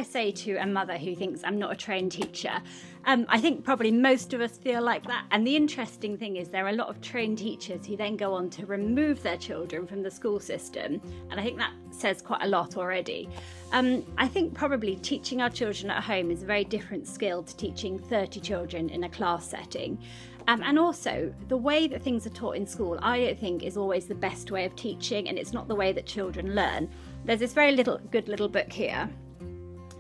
say to a mother who thinks I'm not a trained teacher? I think probably most of us feel like that. And the interesting thing is there are a lot of trained teachers who then go on to remove their children from the school system. And I think that says quite a lot already. I think probably teaching our children at home is a very different skill to teaching 30 children in a class setting. And also, the way that things are taught in school, I don't think is always the best way of teaching, and it's not the way that children learn. There's this very good little book here.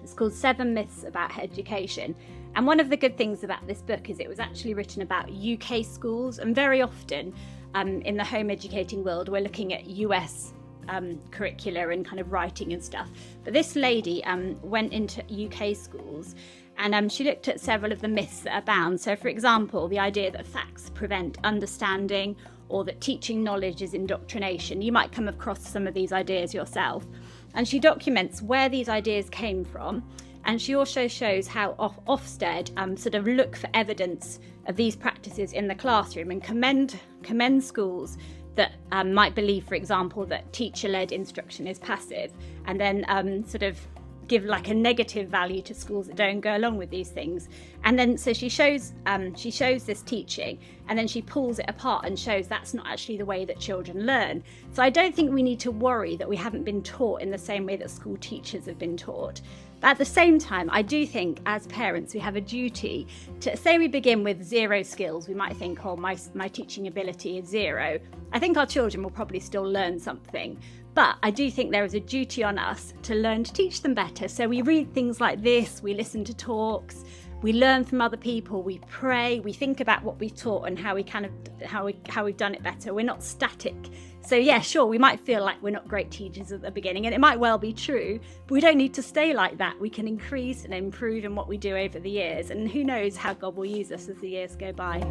It's called 7 Myths About Education. And one of the good things about this book is it was actually written about UK schools, and very often in the home educating world, we're looking at US curricula and kind of writing and stuff. But this lady went into UK schools and she looked at several of the myths that abound. So, for example, the idea that facts prevent understanding, or that teaching knowledge is indoctrination. You might come across some of these ideas yourself. And she documents where these ideas came from. And she also shows how Ofsted sort of look for evidence of these practices in the classroom and commend schools that might believe, for example, that teacher-led instruction is passive, and then sort of give like a negative value to schools that don't go along with these things. And then so she shows this teaching, and then she pulls it apart and shows that's not actually the way that children learn. So I don't think we need to worry that we haven't been taught in the same way that school teachers have been taught. But at the same time, I do think as parents we have a duty to, say we begin with 0 skills, we might think, oh, my teaching ability is 0. I think our children will probably still learn something. But I do think there is a duty on us to learn to teach them better. So we read things like this, we listen to talks, we learn from other people, we pray, we think about what we've taught and how we've done it better. We're not static. So yeah, sure, we might feel like we're not great teachers at the beginning, and it might well be true, but we don't need to stay like that. We can increase and improve in what we do over the years, and who knows how God will use us as the years go by.